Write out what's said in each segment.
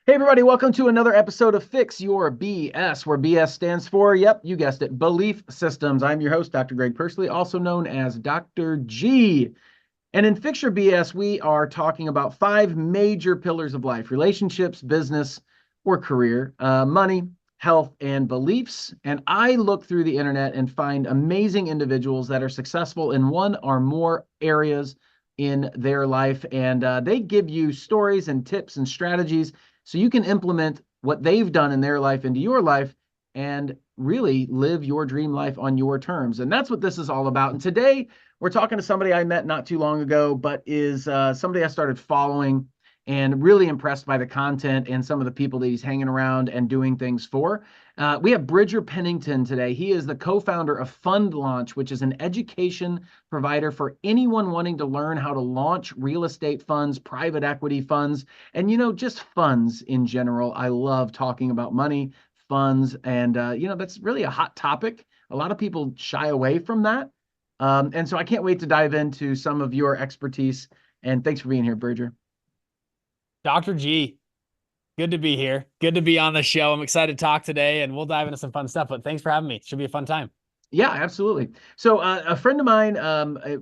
Hey, everybody, welcome to another episode of Fix Your BS, where BS stands for, yep, you guessed it, belief systems. I'm your host, Dr. Greg Persley, also known as Dr. G. And in Fix Your BS, we are talking about five major pillars of life: relationships, business, or career, money, health, and beliefs. And I look through the internet and find amazing individuals that are successful in one or more areas in their life. And they give you stories and tips and strategies so you can implement what they've done in their life into your life and really live your dream life on your terms. And that's what this is all about. And today we're talking to somebody I met not too long ago, but is somebody I started following and really impressed by the content and some of the people that he's hanging around and doing things for. We have Bridger Pennington today. He is the co-founder of Fund Launch, which is an education provider for anyone wanting to learn how to launch real estate funds, private equity funds, and, just funds in general. I love talking about money, funds, and, that's really a hot topic. A lot of people shy away from that. And so I can't wait to dive into some of your expertise. And thanks for being here, Bridger. Dr. G, good to be here. Good to be on the show. I'm excited to talk today and we'll dive into some fun stuff, but thanks for having me. It should be a fun time. Yeah, absolutely. So a friend of mine,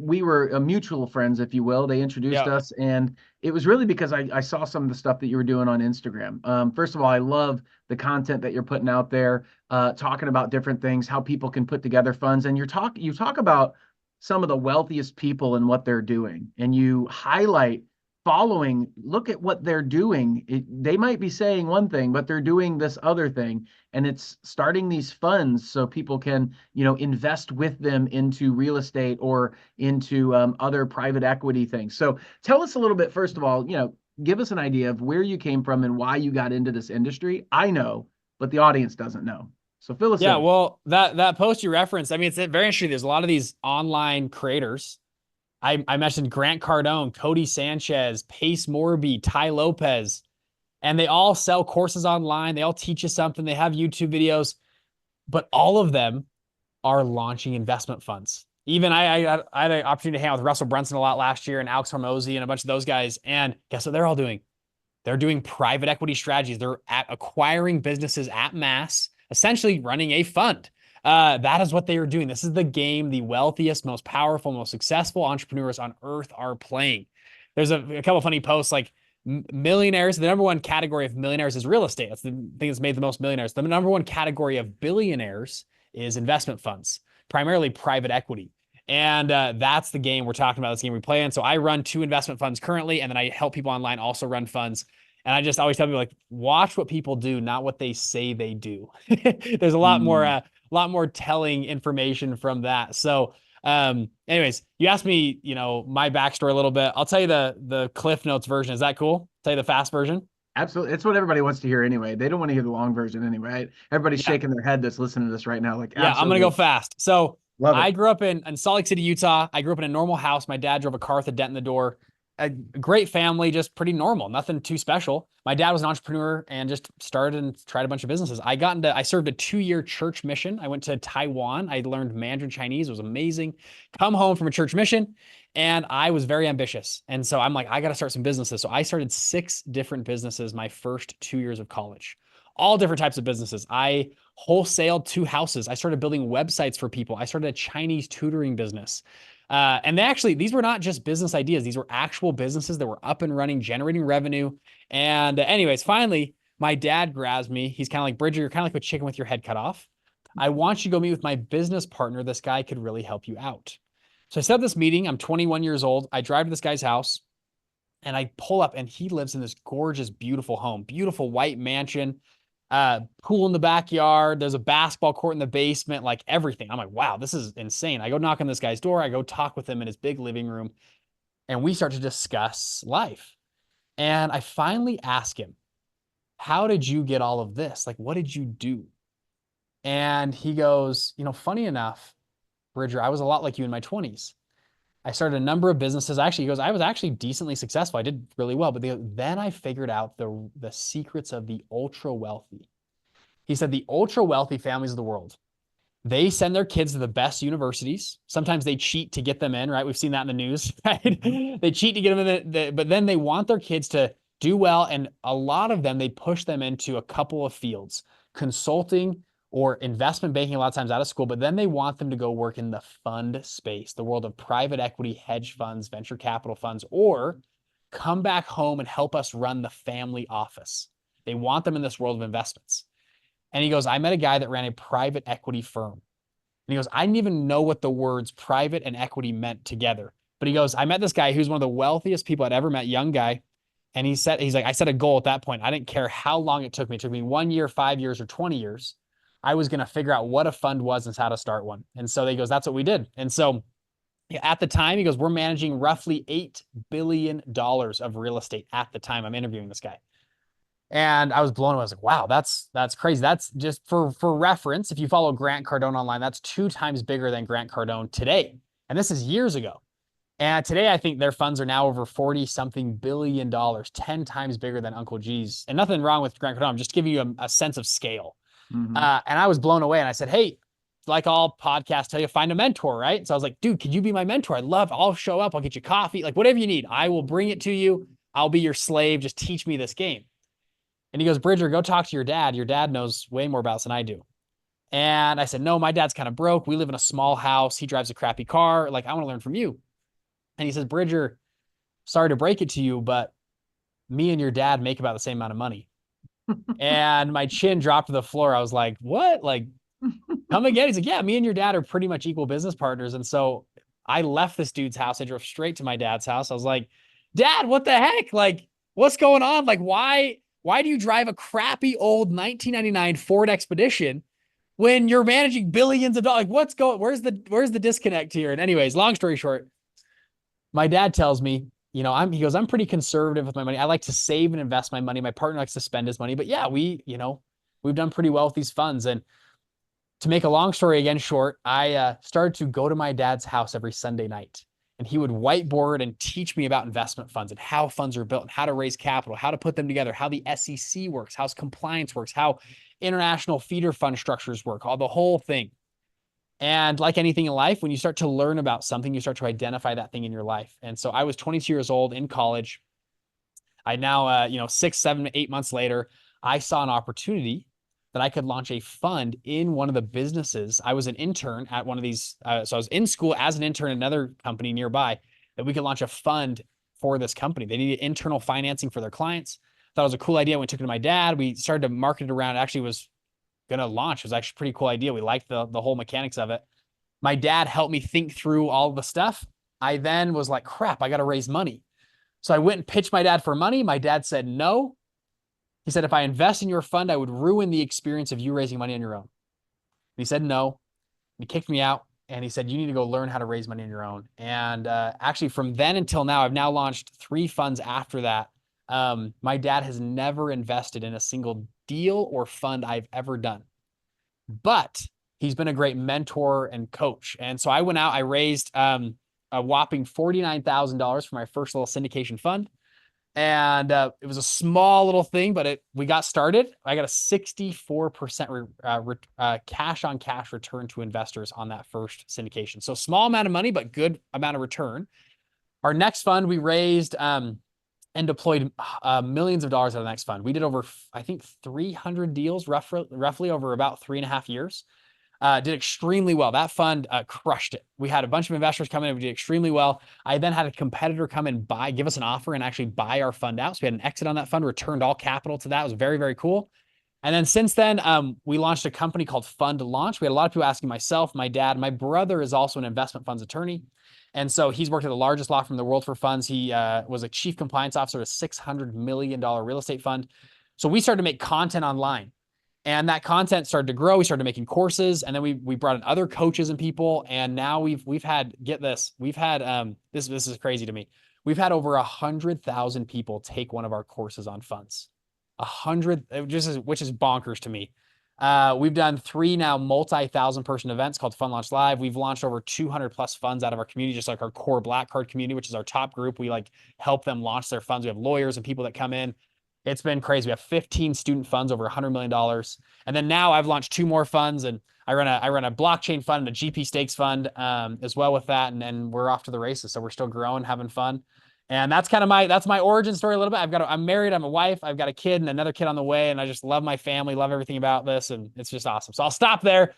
we were mutual friends, if you will. They introduced Yeah. us, and it was really because I saw some of the stuff that you were doing on Instagram. First of all, I love the content that you're putting out there, talking about different things, how people can put together funds, and you talk about some of the wealthiest people and what they're doing, and you highlight following. Look at what they're doing. They might be saying one thing, but they're doing this other thing, and it's starting these funds so people can invest with them into real estate or into other private equity things. So tell us a little bit, first of all, give us an idea of where you came from and why you got into this industry. I know, but the audience doesn't know. So fill us Yeah. in. Well, that post you referenced, I mean, it's very interesting. There's a lot of these online creators. I mentioned Grant Cardone, Cody Sanchez, Pace Morby, Ty Lopez, and they all sell courses online. They all teach you something. They have YouTube videos, but all of them are launching investment funds. Even I had an opportunity to hang out with Russell Brunson a lot last year and Alex Hormozy and a bunch of those guys. And guess what they're all doing? They're doing private equity strategies. They're acquiring businesses at mass, essentially running a fund. That is what they are doing. This is the game the wealthiest, most powerful, most successful entrepreneurs on earth are playing. There's a couple of funny posts like millionaires. The number one category of millionaires is real estate. That's the thing that's made the most millionaires. The number one category of billionaires is investment funds, primarily private equity. And that's the game we're talking about, this game we play in. So I run two investment funds currently, and then I help people online also run funds. And I just always tell people, like, watch what people do, not what they say they do. There's a lot more telling information from that. So anyways, you asked me, my backstory a little bit. I'll tell you the Cliff Notes version. Is that cool? Tell you the fast version? Absolutely. It's what everybody wants to hear anyway. They don't want to hear the long version anyway. Right? Everybody's Yeah. shaking their head that's listening to this right now. Like, Yeah, I'm gonna go absolutely. fast. So Love it. I grew up in Salt Lake City, Utah. I grew up in a normal house. My dad drove a car with a dent in the door. A great family, just pretty normal, nothing too special. My dad was an entrepreneur and just started and tried a bunch of businesses. I served a 2-year church mission. I went to Taiwan. I learned Mandarin Chinese. It was amazing. Come home from a church mission, and I was very ambitious. And so I'm like, I got to start some businesses. So I started 6 different businesses my first 2 years of college, all different types of businesses. I wholesaled 2 houses. I started building websites for people. I started a Chinese tutoring business. And these were not just business ideas. These were actual businesses that were up and running, generating revenue. And anyways, finally, my dad grabs me. He's kind of like, Bridger, you're kind of like a chicken with your head cut off. I want you to go meet with my business partner. This guy could really help you out. So I set up this meeting. I'm 21 years old. I drive to this guy's house and I pull up, and he lives in this gorgeous, beautiful home, beautiful white mansion, pool in the backyard. There's a basketball court in the basement, like everything. I'm like, wow, this is insane. I go knock on this guy's door. I go talk with him in his big living room, and we start to discuss life. And I finally ask him, how did you get all of this? Like, what did you do? And he goes, funny enough, Bridger, I was a lot like you in my 20s. I started a number of businesses. Actually, he goes, I was actually decently successful. I did really well. But then I figured out the secrets of the ultra wealthy. He said the ultra wealthy families of the world, they send their kids to the best universities. Sometimes they cheat to get them in, right? We've seen that in the news, right? They cheat to get them in, but then they want their kids to do well. And a lot of them, they push them into a couple of fields, consulting or investment banking, a lot of times out of school, but then they want them to go work in the fund space, the world of private equity, hedge funds, venture capital funds, or come back home and help us run the family office. They want them in this world of investments. And he goes, I met a guy that ran a private equity firm. And he goes, I didn't even know what the words private and equity meant together. But he goes, I met this guy who's one of the wealthiest people I'd ever met, young guy. And he's like, I set a goal at that point. I didn't care how long it took me. It took me 1 year, 5 years, or 20 years. I was going to figure out what a fund was and how to start one. And so he goes, that's what we did. And so at the time, he goes, we're managing roughly $8 billion of real estate at the time I'm interviewing this guy. And I was blown away. I was like, wow, that's crazy. That's just for reference. If you follow Grant Cardone online, that's 2 times bigger than Grant Cardone today. And this is years ago. And today, I think their funds are now over 40 something billion dollars, 10 times bigger than Uncle G's. And nothing wrong with Grant Cardone. I'm just giving you a sense of scale. Mm-hmm. And I was blown away. And I said, hey, like all podcasts tell you, find a mentor, right? So I was like, dude, could you be my mentor? I'll show up. I'll get you coffee, like whatever you need. I will bring it to you. I'll be your slave. Just teach me this game. And he goes, Bridger, go talk to your dad. Your dad knows way more about this than I do. And I said, no, my dad's kind of broke. We live in a small house. He drives a crappy car. Like, I want to learn from you. And he says, Bridger, sorry to break it to you, but me and your dad make about the same amount of money. And my chin dropped to the floor. I was like, what? Like, come again? He's like, yeah, me and your dad are pretty much equal business partners. And so I left this dude's house. I drove straight to my dad's house. I was like, Dad, what the heck? Like, what's going on? Like, why do you drive a crappy old 1999 Ford Expedition when you're managing billions of dollars? Like, where's the disconnect here? And anyways, long story short, my dad tells me, he goes, I'm pretty conservative with my money. I like to save and invest my money. My partner likes to spend his money, but yeah, we've done pretty well with these funds. And to make a long story again short, I started to go to my dad's house every Sunday night, and he would whiteboard and teach me about investment funds and how funds are built and how to raise capital, how to put them together, how the SEC works, how compliance works, how international feeder fund structures work, all the whole thing. And like anything in life, when you start to learn about something, you start to identify that thing in your life. And so I was 22 years old in college. I now, 6, 7, 8 months later, I saw an opportunity that I could launch a fund in one of the businesses. I was an intern at one of these. So I was in school as an intern at another company nearby, that we could launch a fund for this company. They needed internal financing for their clients. Thought it was a cool idea. We took it to my dad. We started to market it around. It actually was going to launch. It was actually a pretty cool idea. We liked the whole mechanics of it. My dad helped me think through all the stuff. I then was like, crap, I got to raise money. So I went and pitched my dad for money. My dad said no. He said, if I invest in your fund, I would ruin the experience of you raising money on your own. And he said no. He kicked me out, and he said, you need to go learn how to raise money on your own. And actually, from then until now, I've now launched 3 funds after that. My dad has never invested in a single deal or fund I've ever done, but he's been a great mentor and coach. And so I went out, I raised a whopping $49,000 for my first little syndication fund. And it was a small little thing, but we got started. I got a 64% cash on cash return to investors on that first syndication. So small amount of money, but good amount of return. Our next fund, we raised and deployed millions of dollars out of the next fund. We did over, I think, 300 deals roughly over about 3.5 years. Did extremely well. That fund crushed it. We had a bunch of investors come in and we did extremely well. I then had a competitor come and give us an offer and actually buy our fund out. So we had an exit on that fund, returned all capital to that. It was very, very cool. And then since then, we launched a company called Fund Launch. We had a lot of people asking myself, my dad, my brother is also an investment funds attorney. And so he's worked at the largest law firm in the world for funds. He was a chief compliance officer at a $600 million real estate fund. So we started to make content online. And that content started to grow. We started making courses, and then we brought in other coaches and people. And now we've had, get this, we've had this is crazy to me. We've had over 100,000 people take one of our courses on funds. 100, which is bonkers to me. We've done 3 now multi-thousand person events called Fund Launch Live. We've launched over 200 plus funds out of our community, just like our core Black Card community, which is our top group. We help them launch their funds. We have lawyers and people that come in. It's been crazy. We have 15 student funds over $100 million. And then now I've launched 2 more funds, and I run a blockchain fund and a GP stakes fund as well with that. And we're off to the races. So we're still growing, having fun. And that's that's my origin story a little bit. I'm married, I'm a wife, I've got a kid and another kid on the way, and I just love my family, love everything about this, and it's just awesome. So I'll stop there.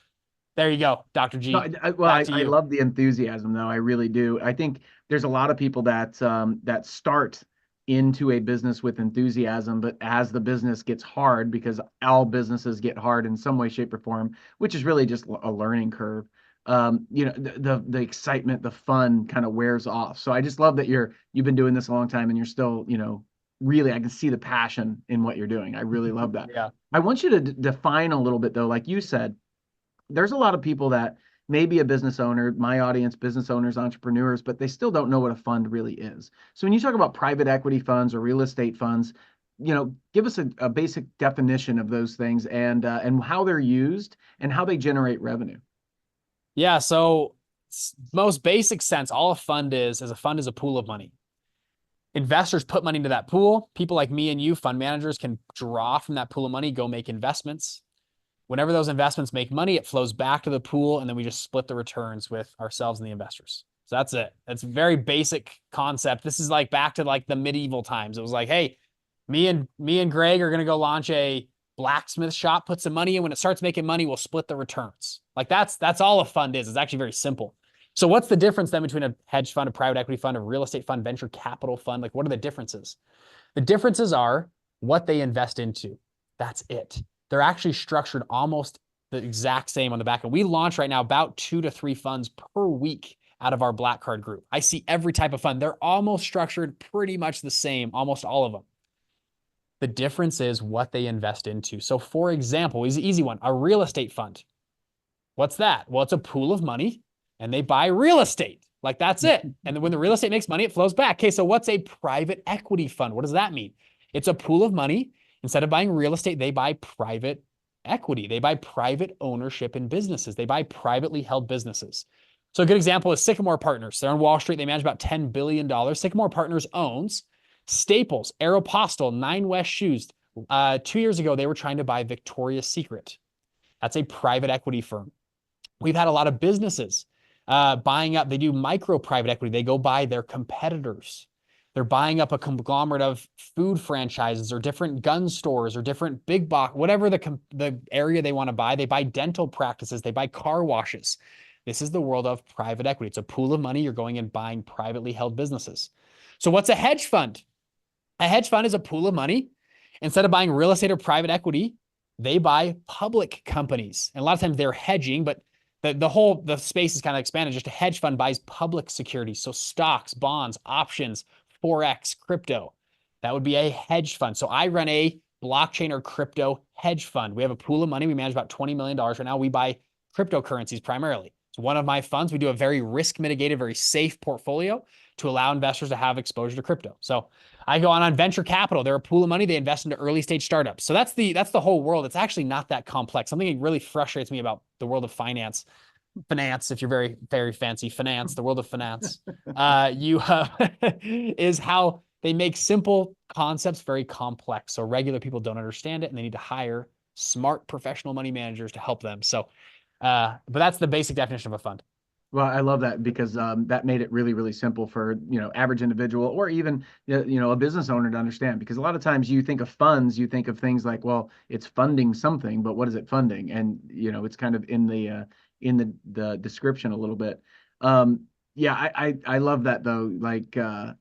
There you go, Dr. No, G. well, Back to I you. love the enthusiasm though. I really do. I think there's a lot of people that start into a business with enthusiasm, but as the business gets hard, because all businesses get hard in some way, shape, or form, which is really just a learning curve. The excitement, the fun kind of wears off. So I just love that you've been doing this a long time and you're still, really I can see the passion in what you're doing. I really love that. Yeah. I want you to define a little bit though, like you said there's a lot of people that may be a business owner, my audience, business owners, entrepreneurs, but they still don't know what a fund really is. So when you talk about private equity funds or real estate funds, give us a basic definition of those things and how they're used and how they generate revenue. Yeah. So most basic sense, all a fund is a pool of money. Investors put money into that pool. People like me and you, fund managers, can draw from that pool of money, go make investments. Whenever those investments make money, it flows back to the pool, and then we just split the returns with ourselves and the investors. So that's it. That's a very basic concept. This is like back to like the medieval times. It was like, hey, me and Greg are gonna go launch a blacksmith shop, put some money in. When it starts making money, we'll split the returns. Like that's all a fund is. It's actually very simple. So what's the difference then between a hedge fund, a private equity fund, a real estate fund, venture capital fund? Like what are the differences? The differences are what they invest into. That's it. They're actually structured almost the exact same on the back end. We launch right now about 2 to 3 funds per week out of our Black Card group. I see every type of fund. They're almost structured pretty much the same, almost all of them. The difference is what they invest into. So for example, is an easy one, a real estate fund. What's that? Well, it's a pool of money and they buy real estate. Like that's it. And then when the real estate makes money, it flows back. Okay, so what's a private equity fund? What does that mean? It's a pool of money. Instead of buying real estate, they buy private equity. They buy private ownership in businesses. They buy privately held businesses. So a good example is Sycamore Partners. They're on Wall Street. They manage about $10 billion. Sycamore Partners owns Staples, Aeropostale, Nine West Shoes. 2 years ago, they were trying to buy Victoria's Secret. That's a private equity firm. We've had a lot of businesses buying up. They do micro private equity. They go buy their competitors. They're buying up a conglomerate of food franchises or different gun stores or different big box, whatever the area they want to buy. They buy dental practices. They buy car washes. This is the world of private equity. It's a pool of money. You're going and buying privately held businesses. So what's a hedge fund? A hedge fund is a pool of money. Instead of buying real estate or private equity, they buy public companies. And a lot of times they're hedging, but the space is kind of expanded. Just a hedge fund buys public securities. So stocks, bonds, options, Forex, crypto. That would be a hedge fund. So I run a blockchain or crypto hedge fund. We have a pool of money. We manage about $20 million right now. We buy cryptocurrencies primarily. It's one of my funds. We do a very risk mitigated, very safe portfolio to allow investors to have exposure to crypto. So I go on venture capital. They're a pool of money. They invest into early stage startups. So that's the whole world. It's actually not that complex. Something that really frustrates me about the world of finance, if you're very, very fancy, the world of finance, is how they make simple concepts very complex. So regular people don't understand it and they need to hire smart professional money managers to help them. So, but that's the basic definition of a fund. Well, I love that because that made it really, really simple for average individual or even a business owner to understand. Because a lot of times you think of funds, you think of things like, well, it's funding something, but what is it funding? And it's kind of in the description a little bit. Yeah, I love that though. Like Can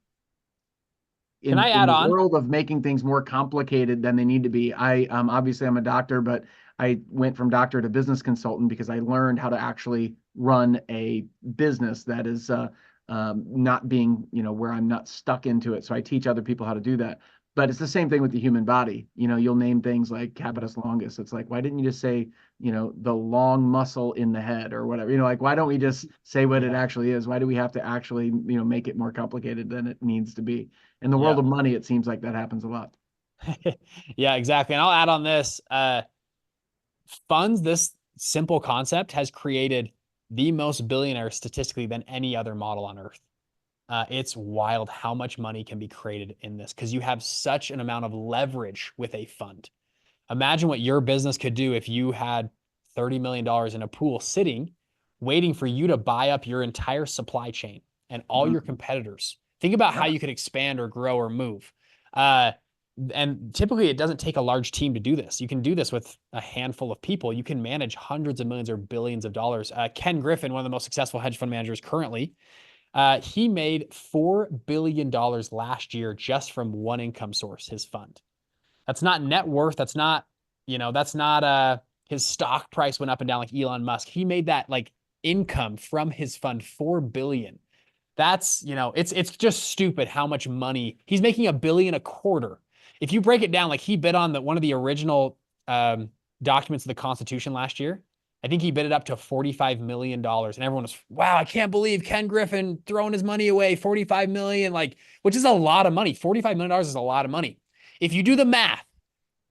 I in add the on? world of making things more complicated than they need to be. I obviously I'm a doctor, but I went from doctor to business consultant because I learned how to actually run a business that is not being, where I'm not stuck into it. So I teach other people how to do that. But it's the same thing with the human body. You'll name things like habitus longus. It's like, why didn't you just say, the long muscle in the head or whatever? Like, why don't we just say what it actually is? Why do we have to actually, make it more complicated than it needs to be? In the world Yeah. of money, it seems like that happens a lot. Yeah, exactly. And I'll add on this. Funds, this simple concept has created the most billionaires statistically than any other model on earth. It's wild how much money can be created in this because you have such an amount of leverage with a fund. Imagine what your business could do if you had $30 million in a pool sitting, waiting for you to buy up your entire supply chain and all your competitors Think about how Yeah. you could expand or grow or move. Uh, and typically it doesn't take a large team to do this. You can do this with a handful of people. You can manage hundreds of millions or billions of dollars. Ken Griffin, one of the most successful hedge fund managers currently, he made $4 billion last year just from one income source, his fund. That's not net worth. That's not, that's not his stock price went up and down like Elon Musk. He made that like income from his fund, 4 billion. That's, it's just stupid how much money he's making, $1 billion a quarter. If you break it down, like he bid on one of the original documents of the Constitution last year. I think he bid it up to $45 million. And everyone was, wow, I can't believe Ken Griffin throwing his money away, 45 million, like, which is a lot of money. $45 million is a lot of money. If you do the math,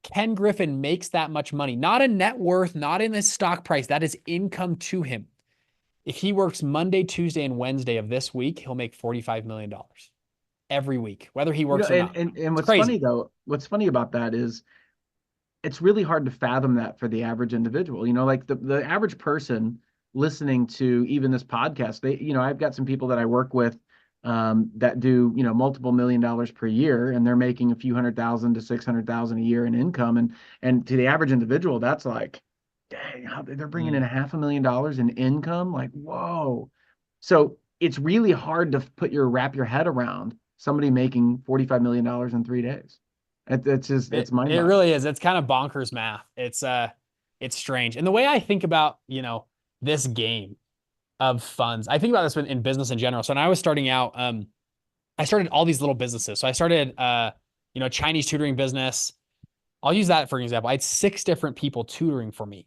Ken Griffin makes that much money, not in net worth, not in his stock price. That is income to him. If he works Monday, Tuesday, and Wednesday of this week, he'll make $45 million every week, whether he works or not. And It's what's funny crazy. though, what's funny about that is it's really hard to fathom that for the average individual. Like the average person listening to even this podcast, I've got some people that I work with that do, multiple $1 million per year, and they're making a few 100,000 to 600,000 a year in income. And to the average individual, that's like, dang, they're bringing in $500,000 in income. Like, whoa. So it's really hard to wrap your head around somebody making $45 million in 3 days. It's mind It boggling. really is. It's kind of bonkers math. It's strange. And the way I think about, this game of funds, I think about this in business in general. So when I was starting out, I started all these little businesses. So I started, Chinese tutoring business. I'll use that for an example. I had 6 different people tutoring for me.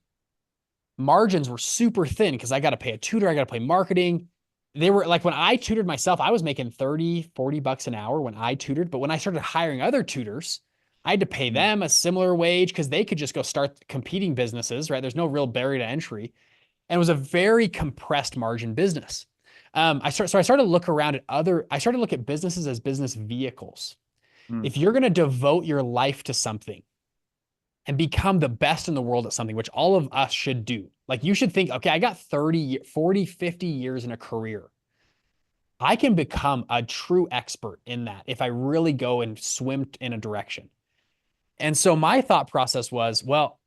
Margins were super thin because I got to pay a tutor. I got to pay marketing. They were like, when I tutored myself, I was making 30, 40 bucks an hour when I tutored. But when I started hiring other tutors, I had to pay them a similar wage because they could just go start competing businesses, right? There's no real barrier to entry. And it was a very compressed margin business. I started to look around at I started to look at businesses as business vehicles. Mm. If you're going to devote your life to something and become the best in the world at something, which all of us should do, like you should think, okay, I got 30, 40, 50 years in a career. I can become a true expert in that if I really go and swim in a direction. And so my thought process was, well,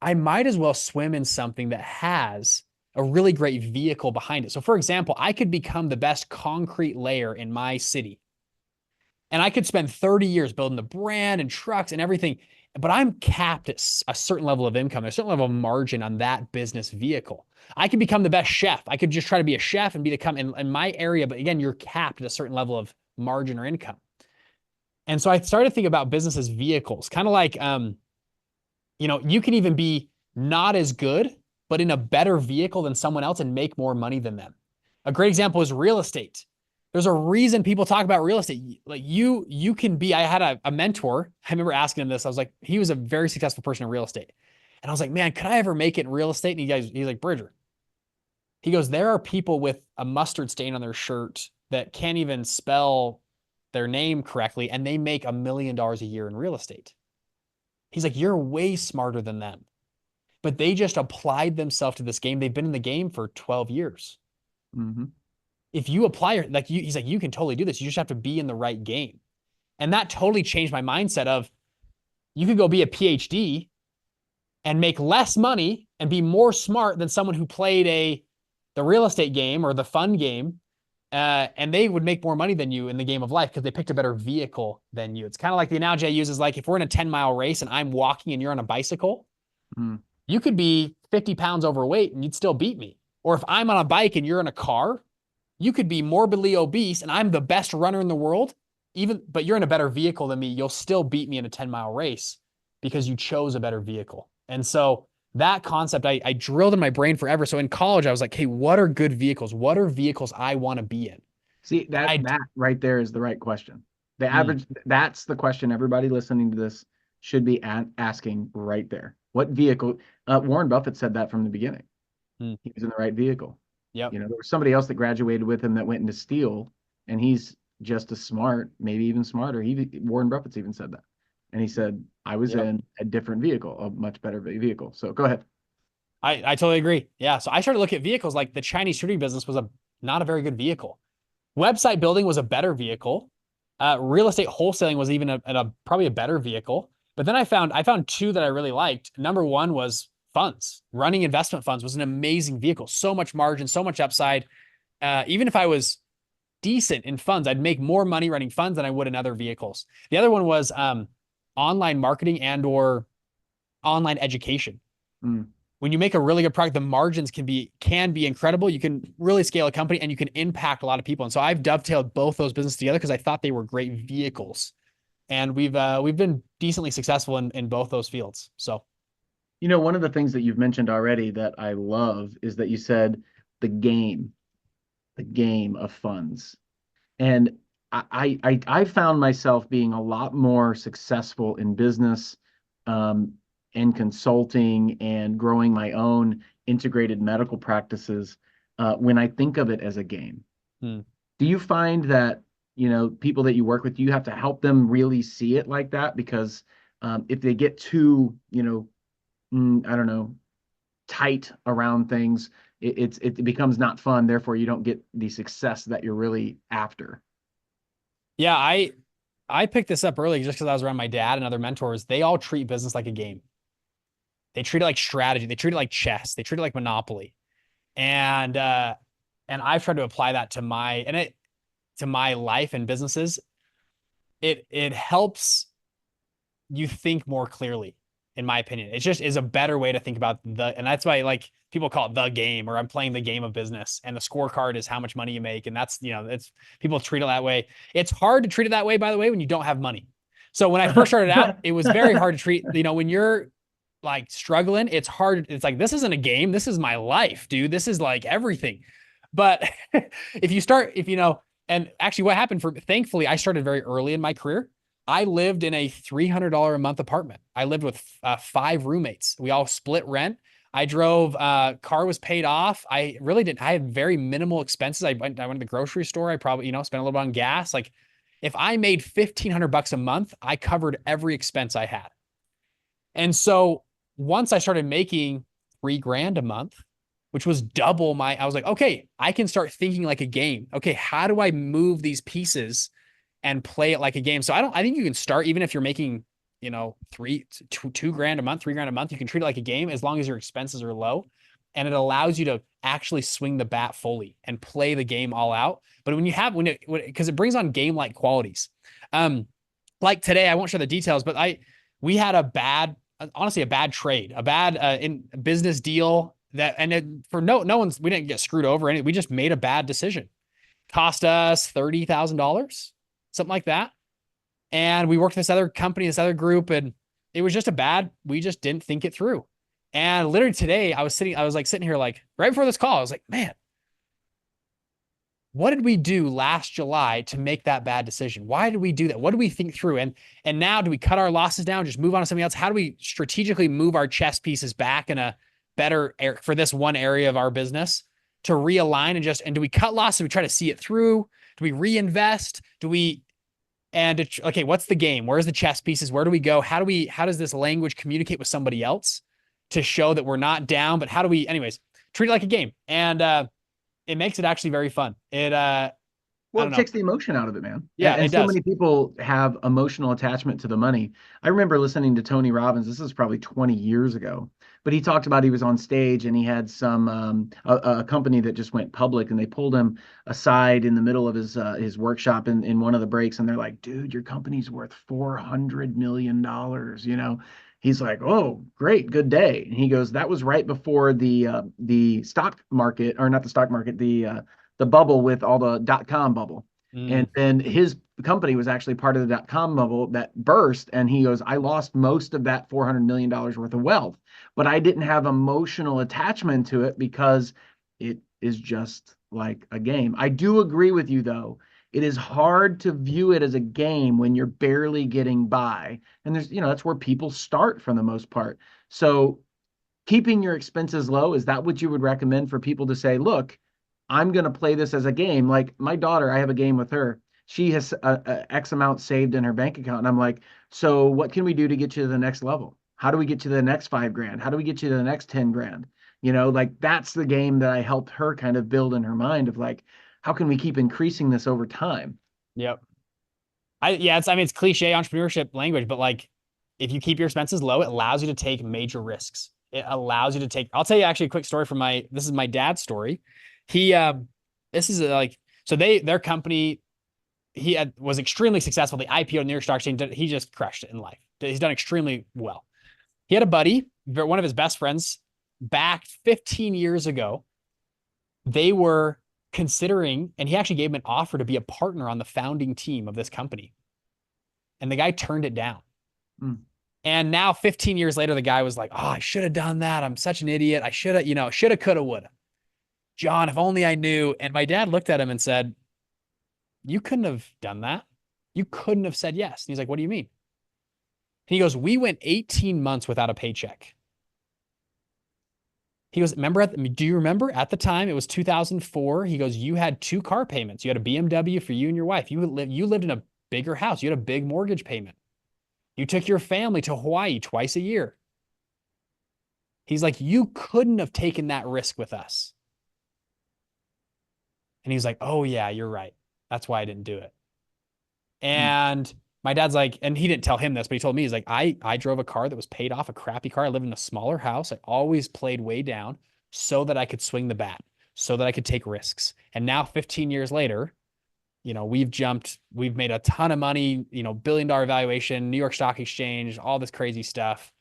I might as well swim in something that has a really great vehicle behind it. So for example, I could become the best concrete layer in my city. And I could spend 30 years building the brand and trucks and everything, but I'm capped at a certain level of income, a certain level of margin on that business vehicle. I could become the best chef. I could just try to be a chef and become in my area, but again, you're capped at a certain level of margin or income. And so I started to think about business as vehicles, kind of like, you can even be not as good, but in a better vehicle than someone else and make more money than them. A great example is real estate. There's a reason people talk about real estate. Like you can be, I had a mentor. I remember asking him this. I was like, he was a very successful person in real estate. And I was like, man, could I ever make it in real estate? And he's like, Bridger. He goes, there are people with a mustard stain on their shirt that can't even spell their name correctly, and they make $1 million a year in real estate. He's like, you're way smarter than them. But they just applied themselves to this game. They've been in the game for 12 years. Mm-hmm. If you apply, he's like, you can totally do this. You just have to be in the right game. And that totally changed my mindset of you could go be a PhD and make less money and be more smart than someone who played the real estate game or the fund game. And they would make more money than you in the game of life because they picked a better vehicle than you. It's kind of like the analogy I use is like, if we're in a 10-mile race and I'm walking and you're on a bicycle, you could be 50 pounds overweight and you'd still beat me. Or if I'm on a bike and you're in a car, you could be morbidly obese and I'm the best runner in the world, but you're in a better vehicle than me. You'll still beat me in a 10-mile race because you chose a better vehicle. And so that concept, I drilled in my brain forever. So in college, I was like, hey, what are good vehicles? What are vehicles I want to be in? See, that right there is the right question. The average, that's the question everybody listening to this should be asking right there. What vehicle? Warren Buffett said that from the beginning. He was in the right vehicle. Yep. There was somebody else that graduated with him that went into steel, and he's just as smart, maybe even smarter. Warren Buffett's even said that. And he said, I was in a different vehicle, a much better vehicle. So go ahead. I totally agree. Yeah. So I started to look at vehicles like the Chinese tutoring business was not a very good vehicle. Website building was a better vehicle. Real estate wholesaling was even probably a better vehicle. But then I found two that I really liked. Number one was funds. Running investment funds was an amazing vehicle. So much margin, so much upside. Even if I was decent in funds, I'd make more money running funds than I would in other vehicles. The other one was online marketing and or online education. Mm. When you make a really good product, the margins can be incredible. You can really scale a company and you can impact a lot of people. And so I've dovetailed both those businesses together because I thought they were great vehicles. And we've been decently successful in both those fields. So One of the things that you've mentioned already that I love is that you said the game, the game of funds. And I found myself being a lot more successful in business, and consulting and growing my own integrated medical practices, when I think of it as a game. hmm. Do you find that, people that you work with, you have to help them really see it like that? Because if they get too, I don't know, tight around things, it becomes not fun. Therefore, you don't get the success that you're really after. Yeah, I picked this up early just because I was around my dad and other mentors. They all treat business like a game. They treat it like strategy. They treat it like chess. They treat it like Monopoly. And and I've tried to apply that to my life and businesses. It helps you think more clearly, in my opinion. It just is a better way to think about and that's why like people call it the game, or I'm playing the game of business, and the scorecard is how much money you make. And that's, it's people treat it that way. It's hard to treat it that way, by the way, when you don't have money. So when I first started out, it was very hard to treat, when you're like struggling, it's hard. It's like, this isn't a game. This is my life, dude. This is like everything. But and actually what happened thankfully, I started very early in my career. I lived in a $300 a month apartment. I lived with 5 roommates. We all split rent. I drove, car was paid off. I really didn't, I had very minimal expenses. I went to the grocery store. I probably, spent a little bit on gas. Like if I made $1,500 a month, I covered every expense I had. And so once I started making $3,000 a month, which was double I was like, okay, I can start thinking like a game. Okay, how do I move these pieces and play it like a game? So I think you can start, even if you're making, $2,000 a month, $3,000 a month, you can treat it like a game as long as your expenses are low. And it allows you to actually swing the bat fully and play the game all out. But because it brings on game-like qualities. Like today, I won't share the details, but we had honestly a bad trade, a bad in business deal for no one's, we didn't get screwed over any. We just made a bad decision. Cost us $30,000, something like that. And we worked with this other company, this other group, and it was just we just didn't think it through. And literally today I was sitting here like right before this call, I was like, man, what did we do last July to make that bad decision? Why did we do that? What do we think through? And now do we cut our losses down, just move on to something else? How do we strategically move our chess pieces back in a better for this one area of our business to realign and do we cut losses? Do we try to see it through? Do we reinvest? Okay, what's the game? Where's the chess pieces? Where do we go? How does this language communicate with somebody else to show that we're not down, but how do we, anyways, treat it like a game? And, it makes it actually very fun. Well, it takes the emotion out of it, man. Yeah, and it so does. many people have emotional attachment to the money. I remember listening to Tony Robbins. This is probably 20 years ago, but he talked about he was on stage and he had some a company that just went public, and they pulled him aside in the middle of his workshop in one of the breaks, and they're like, "Dude, your company's worth $400 million." He's like, "Oh, great, good day." And he goes, "That was right before the stock market, or not the stock market, the bubble with all the .com bubble." And Mm. then his company was actually part of the .com bubble that burst. And he goes, "I lost most of that $400 million worth of wealth, but I didn't have emotional attachment to it because it is just like a game." I do agree with you, though. It is hard to view it as a game when you're barely getting by. And that's where people start for the most part. So keeping your expenses low, is that what you would recommend for people to say, look, I'm going to play this as a game? Like my daughter, I have a game with her. She has a X amount saved in her bank account. And I'm like, so what can we do to get you to the next level? How do we get you to the next $5,000? How do we get you to the next 10 grand? Like that's the game that I helped her kind of build in her mind of like, how can we keep increasing this over time? Yep. It's cliche entrepreneurship language, but like if you keep your expenses low, it allows you to take major risks. It allows you to take, I'll tell you actually a quick story from this is my dad's story. He, this is like, so their company, was extremely successful. The IPO in the New York Stock Exchange, he just crushed it in life. He's done extremely well. He had a buddy, one of his best friends, back 15 years ago. They were considering, and he actually gave him an offer to be a partner on the founding team of this company. And the guy turned it down. Mm. And now 15 years later, the guy was like, oh, I should have done that. I'm such an idiot. I should have, shoulda, coulda, woulda. John, if only I knew. And my dad looked at him and said, you couldn't have done that. You couldn't have said yes. And he's like, what do you mean? And he goes, we went 18 months without a paycheck. He goes, do you remember at the time, it was 2004. He goes, you had 2 car payments. You had a BMW for you and your wife. You lived in a bigger house. You had a big mortgage payment. You took your family to Hawaii twice a year. He's like, you couldn't have taken that risk with us. And he's like, oh yeah, you're right. That's why I didn't do it. And my dad's like, and he didn't tell him this, but he told me, he's like, I drove a car that was paid off, a crappy car. I lived in a smaller house. I always played way down so that I could swing the bat, so that I could take risks. And now 15 years later, we've made a ton of money, $1 billion valuation, New York Stock Exchange, all this crazy stuff.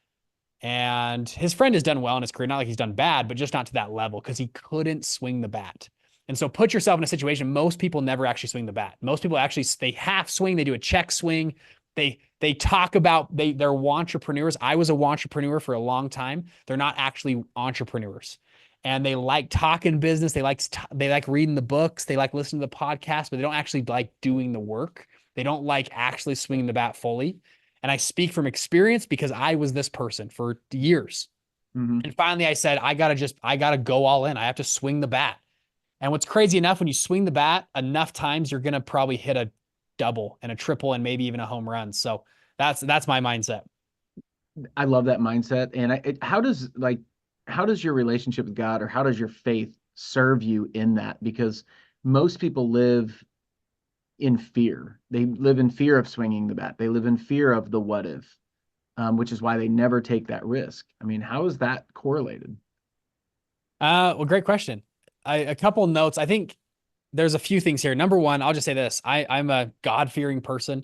And his friend has done well in his career. Not like he's done bad, but just not to that level because he couldn't swing the bat. And so put yourself in a situation, most people never actually swing the bat. Most people actually, they half swing, they do a check swing. They talk about, they're entrepreneurs. I was a entrepreneur for a long time. They're not actually entrepreneurs. And they like talking business. They like reading the books. They like listening to the podcast, but they don't actually like doing the work. They don't like actually swinging the bat fully. And I speak from experience because I was this person for years. Mm-hmm. And finally I said, I gotta go all in. I have to swing the bat. And what's crazy enough, when you swing the bat enough times, you're going to probably hit a double and a triple and maybe even a home run. So that's my mindset. I love that mindset. And how does your relationship with God, or how does your faith serve you in that? Because most people live in fear. They live in fear of swinging the bat. They live in fear of the what if, which is why they never take that risk. I mean, how is that correlated? Well, great question. A couple notes. I think there's a few things here. Number one, I'll just say this. I'm a God-fearing person.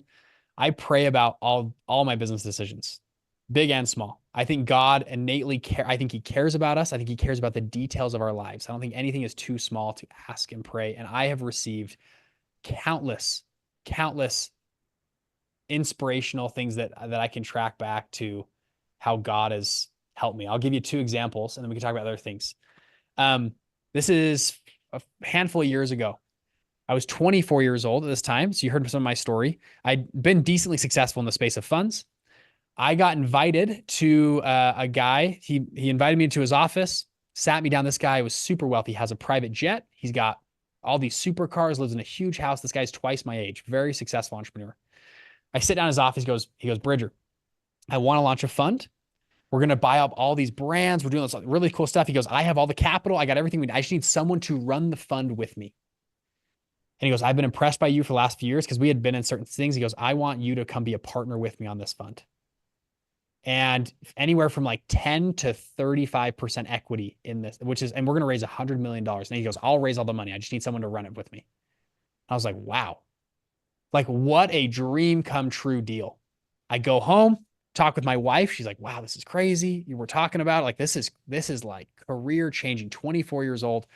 I pray about all my business decisions, big and small. I think God innately I think he cares about us. I think he cares about the details of our lives. I don't think anything is too small to ask and pray. And I have received countless inspirational things that I can track back to how God has helped me. I'll give you 2 examples and then we can talk about other things. This is a handful of years ago. I was 24 years old at this time. So you heard some of my story. I'd been decently successful in the space of funds. I got invited to a guy. He invited me into his office, sat me down. This guy was super wealthy, has a private jet. He's got all these supercars, lives in a huge house. This guy's twice my age, very successful entrepreneur. I sit down in his office. He goes, Bridger, I want to launch a fund. We're going to buy up all these brands. We're doing this really cool stuff. He goes, I have all the capital. I got everything we need. I just need someone to run the fund with me. And he goes, I've been impressed by you for the last few years because we had been in certain things. He goes, I want you to come be a partner with me on this fund. And anywhere from like 10 to 35% equity in this, and we're going to raise $100 million. And he goes, I'll raise all the money. I just need someone to run it with me. I was like, wow, like what a dream come true deal. I go home, talk with my wife. She's like, wow, this is crazy. You were talking about it. Like, this is like career changing, 24 years old.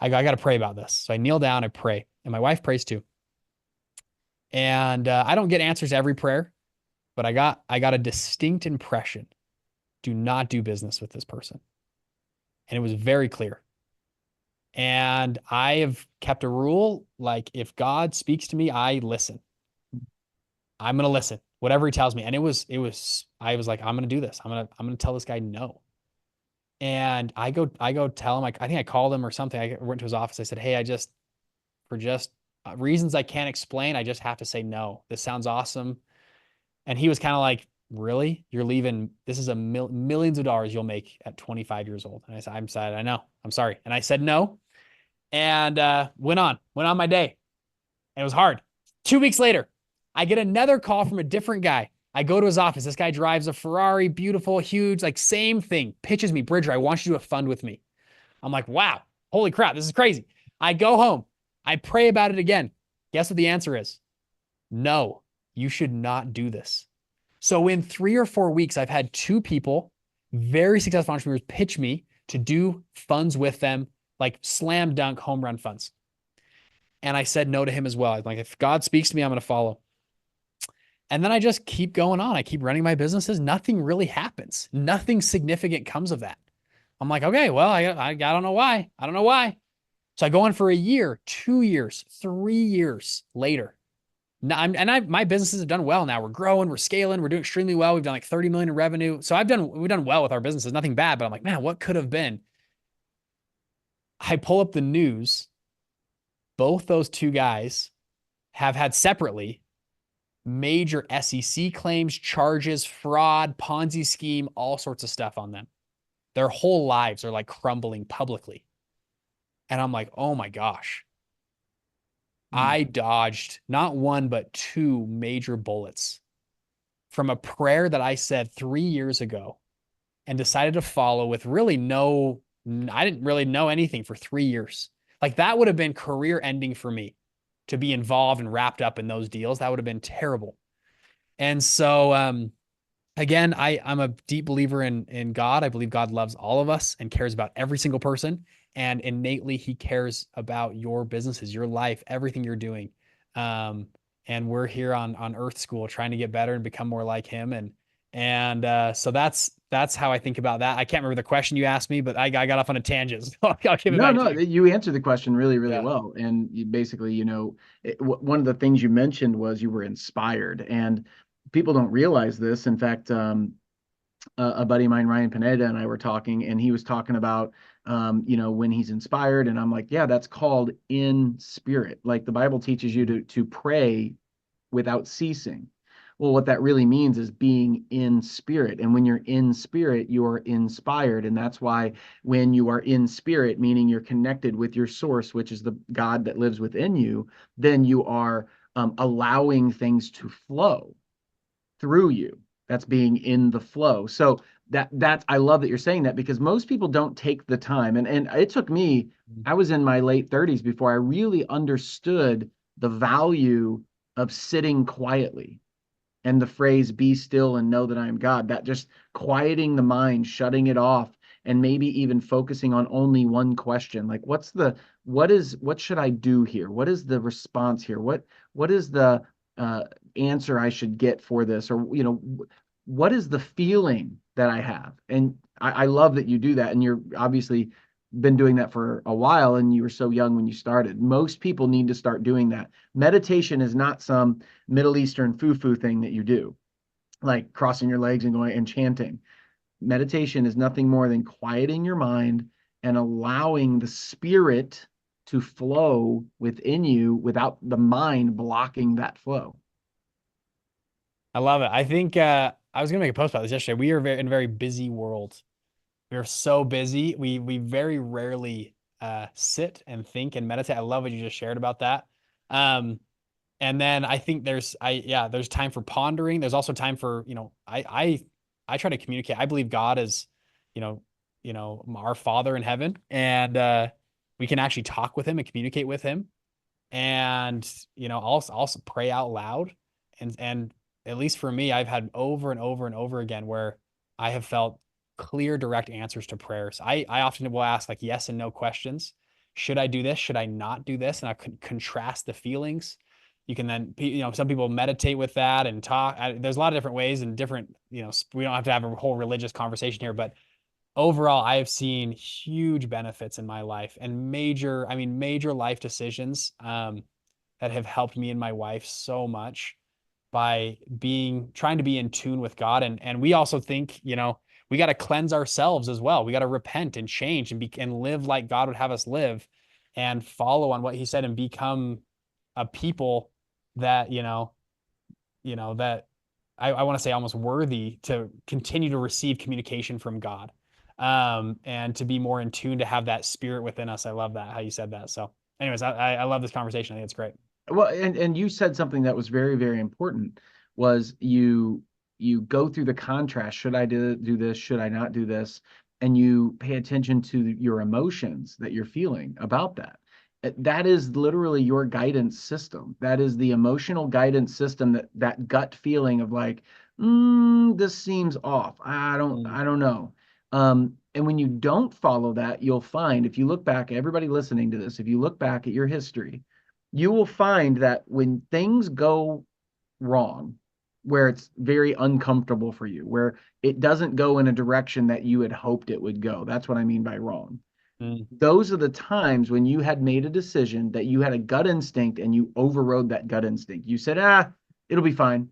I got to pray about this. So I kneel down, I pray, and my wife prays too. And I don't get answers to every prayer, but I got a distinct impression. Do not do business with this person. And it was very clear. And I have kept a rule, like if God speaks to me, I listen. I'm going to listen, whatever he tells me. And I was like, I'm going to do this. I'm going to tell this guy no. And I go tell him, I think I called him or something. I went to his office. I said, hey, for reasons I can't explain, I just have to say no. This sounds awesome. And he was kind of like, really? You're leaving? This is millions of dollars you'll make at 25 years old. And I said, I know, I'm sorry. And I said no. and went on my day. And it was hard. 2 weeks later, I get another call from a different guy. I go to his office. This guy drives a Ferrari, beautiful, huge, like same thing. Pitches me, Bridger, I want you to do a fund with me. I'm like, wow, holy crap, this is crazy. I go home. I pray about it again. Guess what the answer is? No, you should not do this. So in 3 or 4 weeks, I've had two people, very successful entrepreneurs, pitch me to do funds with them, like slam dunk home run funds. And I said no to him as well. I'm like, if God speaks to me, I'm going to follow. And then I just keep going on. I keep running my businesses. Nothing really happens. Nothing significant comes of that. I'm like, okay, well, I don't know why. I don't know why. So I go on for a year, 2 years, 3 years later. Now my businesses have done well now. We're growing, we're scaling, we're doing extremely well. We've done like 30 million in revenue. So we've done well with our businesses, nothing bad, but I'm like, man, what could have been? I pull up the news. Both those two guys have had separately major SEC claims, charges, fraud, Ponzi scheme, all sorts of stuff on them. Their whole lives are like crumbling publicly. And I'm like, oh my gosh. I dodged not one, but two major bullets from a prayer that I said 3 years ago and decided to follow with really I didn't really know anything for 3 years. Like that would have been career ending for me to be involved and wrapped up in those deals. That would have been terrible. And so, again, I'm a deep believer in God. I believe God loves all of us and cares about every single person. And innately, he cares about your businesses, your life, everything you're doing. And we're here on Earth School trying to get better and become more like him. So that's how I think about that. I can't remember the question you asked me, but I got off on a tangent. So I'll give it No, back no, to you. you answered the question really, really Yeah. well. And you basically, one of the things you mentioned was you were inspired, and people don't realize this. In fact, a buddy of mine, Ryan Pineda, and I were talking, and he was talking about, when he's inspired, and I'm like, yeah, that's called in spirit. Like the Bible teaches you to pray without ceasing. Well, what that really means is being in spirit. And when you're in spirit, you are inspired. And that's why when you are in spirit, meaning you're connected with your source, which is the God that lives within you, then you are allowing things to flow through you. That's being in the flow. So that's I love that you're saying that, because most people don't take the time. And it took me, I was in my late 30s before I really understood the value of sitting quietly, and the phrase "be still and know that I am God," that just quieting the mind, shutting it off, and maybe even focusing on only one question, like what should I do here? What is the response here? What is the uh, answer I should get for this? Or what is the feeling that I have? And I love that you do that, and you're obviously been doing that for a while, and you were so young when you started. Most people need to start doing that. Meditation is not some Middle Eastern foo-foo thing that you do, like crossing your legs and going and chanting. Meditation is nothing more than quieting your mind and allowing the spirit to flow within you without the mind blocking that flow. I love it. I think I was gonna make a post about this yesterday. We are in a very busy world. We're so busy. We very rarely sit and think and meditate. I love what you just shared about that. Um, and then I think there's time for pondering. There's also time for, I try to communicate. I believe God is, you know, our Father in heaven, and we can actually talk with him and communicate with him. And, also pray out loud. And at least for me, I've had over and over and over again where I have felt clear, direct answers to prayers. I often will ask like yes and no questions. Should I do this? Should I not do this? And I could contrast the feelings. You can then, some people meditate with that and talk. There's a lot of different ways and different, we don't have to have a whole religious conversation here, but overall, I have seen huge benefits in my life and major life decisions that have helped me and my wife so much by trying to be in tune with God. And we also think, we got to cleanse ourselves as well. We got to repent and change and live like God would have us live and follow on what he said and become a people that, that I want to say almost worthy to continue to receive communication from God. and to be more in tune, to have that spirit within us. I love that, how you said that. So anyways, I love this conversation. I think it's great. Well, and you said something that was very, very important, was you go through the contrast. Should I do this? Should I not do this? And you pay attention to your emotions that you're feeling about that. That is literally your guidance system. That is the emotional guidance system, that gut feeling of like, this seems off. Mm. I don't know. And when you don't follow that, you'll find, if you look back, everybody listening to this, if you look back at your history, you will find that when things go wrong, where it's very uncomfortable for you, where it doesn't go in a direction that you had hoped it would go. That's what I mean by wrong. Mm. Those are the times when you had made a decision that you had a gut instinct and you overrode that gut instinct. You said, it'll be fine.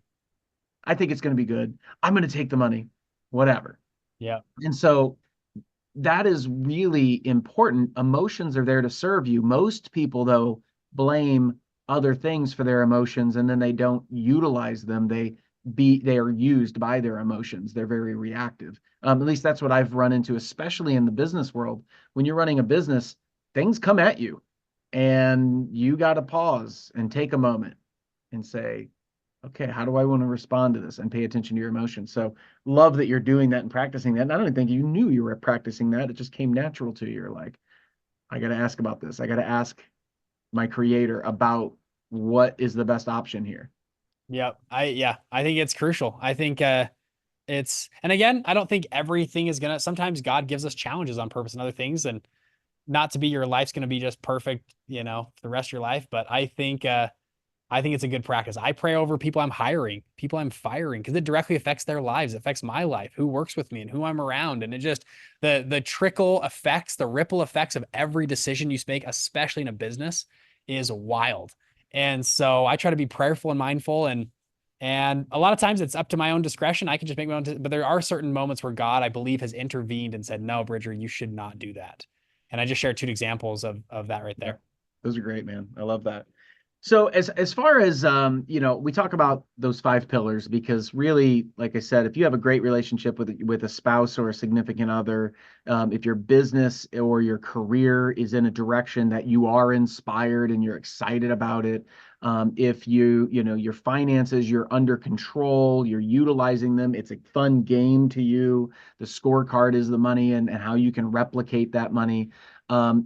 I think it's going to be good. I'm going to take the money, whatever. Yeah. And so that is really important. Emotions are there to serve you. Most people, though, blame other things for their emotions, and then they don't utilize them. They are used by their emotions. They're very reactive. At least that's what I've run into, especially in the business world. When you're running a business, things come at you, and you got to pause and take a moment and say, okay, how do I want to respond to this, and pay attention to your emotions? So love that you're doing that and practicing that. And I don't think you knew you were practicing that. It just came natural to you. You're like, I got to ask about this. I got to ask my creator about what is the best option here. Yeah. I think it's crucial. I think, and again, I don't think everything is sometimes God gives us challenges on purpose and other things, and not to be your life's going to be just perfect, for the rest of your life. But I think it's a good practice. I pray over people I'm hiring, people I'm firing, because it directly affects their lives. It affects my life, who works with me and who I'm around. And it just, the trickle effects, the ripple effects of every decision you make, especially in a business, is wild. And so I try to be prayerful and mindful, and a lot of times it's up to my own discretion. I can just make my own, but there are certain moments where God, I believe, has intervened and said, no, Bridger, you should not do that. And I just shared two examples of that right Yeah, there. those are great, man. I love that. So as far as we talk about those five pillars, because really, like I said, if you have a great relationship with a spouse or a significant other, if your business or your career is in a direction that you are inspired and you're excited about it, if your finances, you're under control, you're utilizing them, it's a fun game to you. The scorecard is the money, and how you can replicate that money.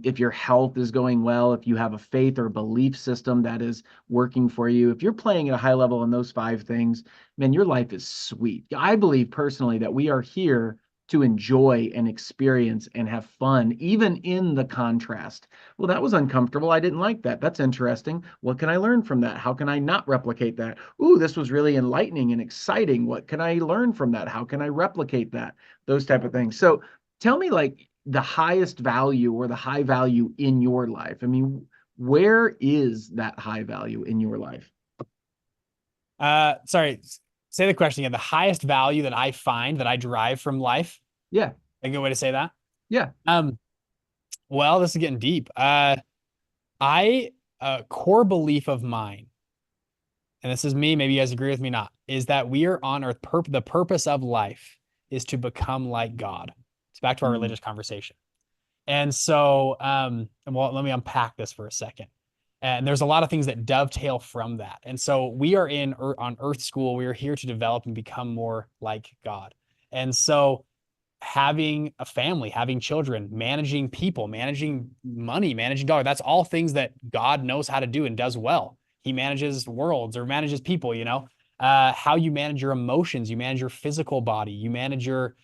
If your health is going well, if you have a faith or belief system that is working for you, if you're playing at a high level in those five things, man, your life is sweet. I believe personally that we are here to enjoy and experience and have fun, even in the contrast. Well, that was uncomfortable. I didn't like that. That's interesting. What can I learn from that? How can I not replicate that? Ooh, this was really enlightening and exciting. What can I learn from that? How can I replicate that? Those type of things. So tell me, like, the highest value or the high value in your life. I mean, where is that high value in your life? Sorry, say the question again. The highest value that I find, that I derive from life. Yeah. A good way to say that. Yeah. Um, well, this is getting deep. I a core belief of mine, and this is me, maybe you guys agree with me not, is that we are on earth. The purpose of life is to become like God. It's back to our Mm, religious conversation. And so, well, let me unpack this for a second. And there's a lot of things that dovetail from that. And so we are on Earth School. We are here to develop and become more like God. And so having a family, having children, managing people, managing money, managing dollars, that's all things that God knows how to do and does well. He manages worlds or manages people, how you manage your emotions, you manage your physical body, you manage your,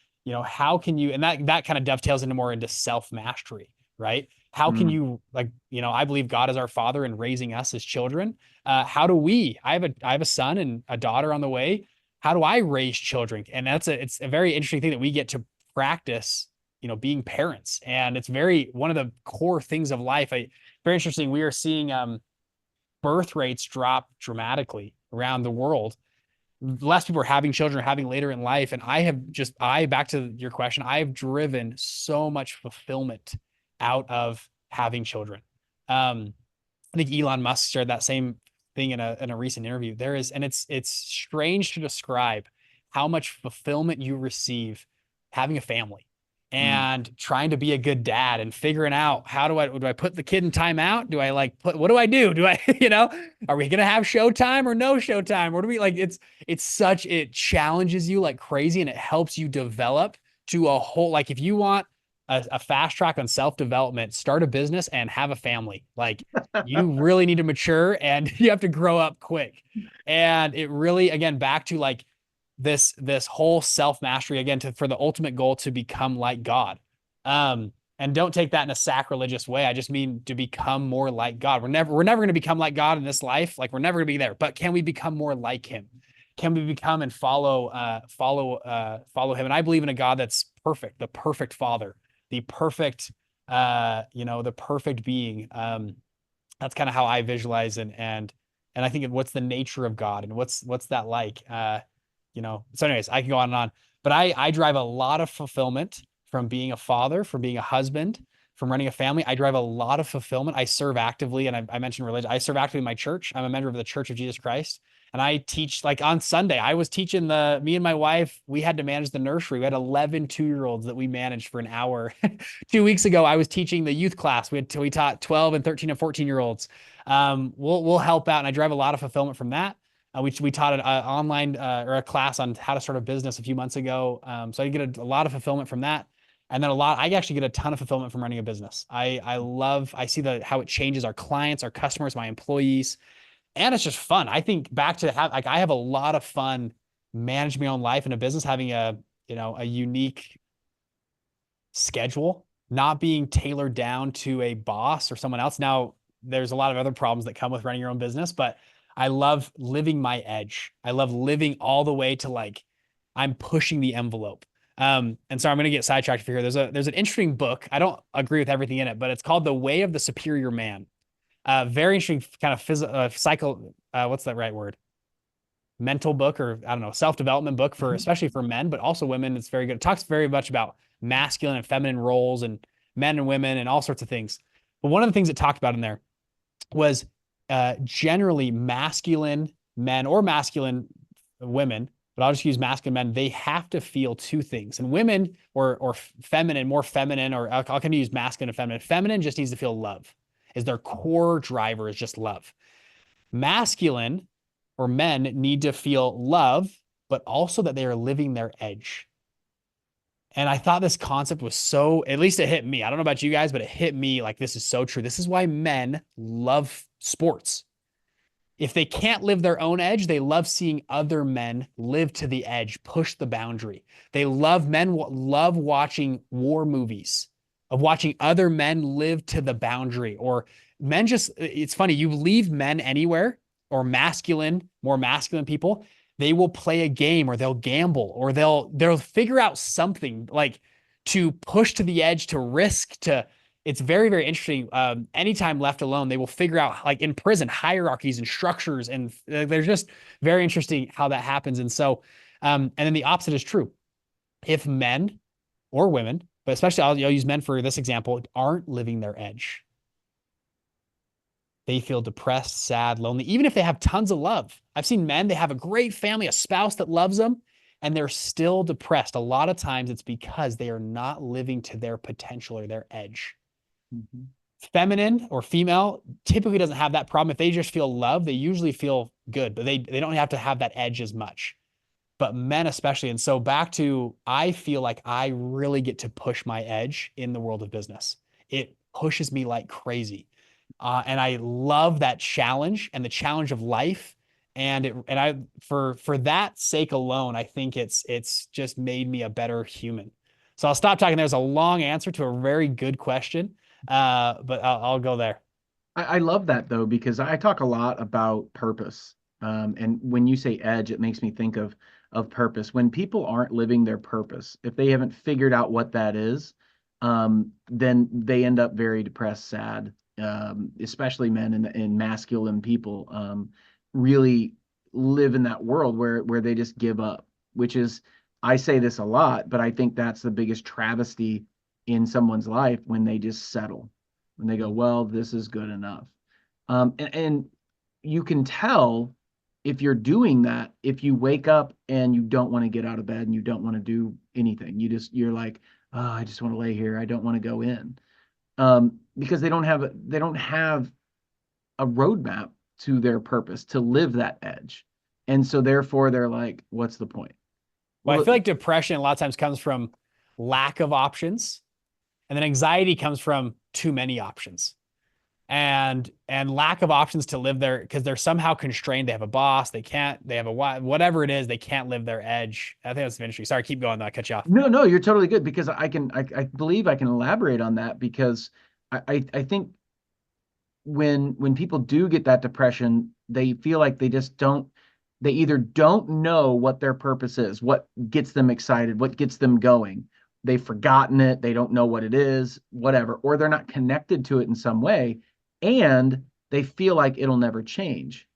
how can you, and that kind of dovetails into self-mastery, right? How can mm, you, like, I believe God is our father and raising us as children. How do I have a son and a daughter on the way. How do I raise children? And it's a very interesting thing that we get to practice, being parents. And it's one of the core things of life. Very interesting. We are seeing birth rates drop dramatically around the world. Less people are having children, having later in life. And back to your question, I have driven so much fulfillment out of having children. I think Elon Musk shared that same thing in a recent interview. And it's strange to describe how much fulfillment you receive having a family. Mm. and trying to be a good dad and figuring out how do I put the kid in timeout? Do I like what do I do? Do I, are we gonna have showtime or no showtime? What do we like? It challenges you like crazy, and it helps you develop to a whole, like if you want a fast track on self-development, start a business and have a family. Like you really need to mature and you have to grow up quick. And it really, again, back to like this whole self-mastery again for the ultimate goal to become like God. And don't take that in a sacrilegious way. I just mean to become more like God. We're never going to become like God in this life. Like we're never going to be there, but can we become more like him? Can we become and follow him? And I believe in a God that's perfect, the perfect father, the perfect the perfect being. That's kind of how I visualize and I think of what's the nature of God and what's that like. So anyways, I can go on and on, but I drive a lot of fulfillment from being a father, from being a husband, from running a family. I drive a lot of fulfillment. I serve actively, and I mentioned religion. I serve actively in my church. I'm a member of the Church of Jesus Christ. And I teach, like on Sunday, I was teaching me and my wife, we had to manage the nursery. We had 11 2-year-olds that we managed for an hour. 2 weeks ago, I was teaching the youth class. We taught 12 and 13 and 14-year-olds. We'll help out. And I drive a lot of fulfillment from that. We taught an online or a class on how to start a business a few months ago. So I get a lot of fulfillment from that. And then I actually get a ton of fulfillment from running a business. I see how it changes our clients, our customers, my employees, and it's just fun. I think back to I have a lot of fun managing my own life in a business, having a unique schedule, not being tailored down to a boss or someone else. Now, there's a lot of other problems that come with running your own business, but I love living my edge. I love living all the way to like I'm pushing the envelope. And so I'm going to get sidetracked here. There's an interesting book. I don't agree with everything in it, but it's called The Way of the Superior Man. Very interesting kind of what's that right word? Mental book, or I don't know, self-development book for Mhm. especially for men, but also women. It's very good. It talks very much about masculine and feminine roles and men and women and all sorts of things. But one of the things it talked about in there was generally masculine men or masculine women, but I'll just use masculine men. They have to feel two things, and women or feminine, more feminine, or I'll kind of use masculine and feminine. Feminine just needs to feel love. Is their core driver is just love. Masculine or men need to feel love, but also that they are living their edge. And I thought this concept was so, at least it hit me. I don't know about you guys, but it hit me like this is so true. This is why men love sports. If they can't live their own edge, they love seeing other men live to the edge, push the boundary. Men love watching war movies, of watching other men live to the boundary. Or men just, it's funny, you leave men anywhere, or more masculine people, they will play a game or they'll gamble or they'll figure out something like to push to the edge, to risk, to it's very, very interesting. Anytime left alone, they will figure out, like in prison, hierarchies and structures. And they're just very interesting how that happens. And then the opposite is true. If men or women, but especially I'll use men for this example, aren't living their edge, they feel depressed, sad, lonely, even if they have tons of love. I've seen men, they have a great family, a spouse that loves them, and they're still depressed. A lot of times it's because they are not living to their potential or their edge. Mhm. Feminine or female typically doesn't have that problem. If they just feel love, they usually feel good, but they don't have to have that edge as much. But men especially. And so back to, I feel like I really get to push my edge in the world of business. It pushes me like crazy. And I love that challenge and the challenge of life. For that sake alone, I think it's just made me a better human. So I'll stop talking. There's a long answer to a very good question. But I'll go there. I love that though, because I talk a lot about purpose. And when you say edge, it makes me think of purpose. When people aren't living their purpose, if they haven't figured out what that is, then they end up very depressed, sad, especially men and masculine people really live in that world where they just give up, which is, I say this a lot, but I think that's the biggest travesty in someone's life when they just settle, when they go, well, this is good enough. And you can tell if you're doing that, if you wake up and you don't want to get out of bed and you don't want to do anything, you're like, oh, I just want to lay here. I don't want to go in. Because they don't have a roadmap to their purpose to live that edge. And so therefore they're like, what's the point? Well, I Well, feel like depression a lot of times comes from lack of options, and then anxiety comes from too many options. And lack of options to live there because they're somehow constrained. They have a boss, they have a whatever it is, they can't live their edge. I think that's interesting. Sorry, keep going though. I cut you off. no, you're totally good because I believe I can elaborate on that because I think when people do get that depression, they feel like they either don't know what their purpose is, what gets them excited, what gets them going. They've forgotten it, they don't know what it is, whatever, or they're not connected to it in some way, and they feel like it'll never change.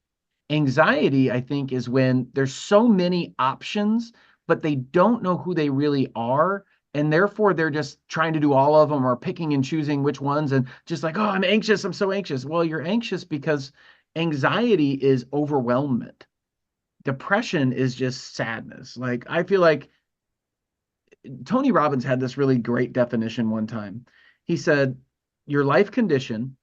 Anxiety, I think, is when there's so many options, but they don't know who they really are. And therefore, they're just trying to do all of them or picking and choosing which ones and just like, oh, I'm anxious. I'm so anxious. Well, you're anxious because anxiety is overwhelmment. Depression is just sadness. Like, I feel like Tony Robbins had this really great definition one time. He said, your life condition,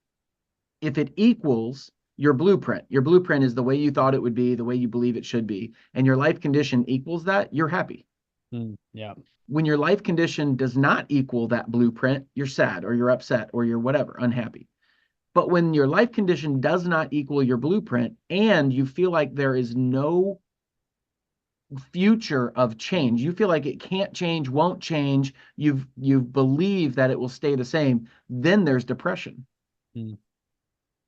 if it equals your blueprint is the way you thought it would be, the way you believe it should be, and your life condition equals that, you're happy. Yeah. When your life condition does not equal that blueprint, you're sad or you're upset or you're whatever, unhappy. But when your life condition does not equal your blueprint and you feel like there is no future of change, you feel like it can't change, won't change, you've believed that it will stay the same, then there's depression. Mm.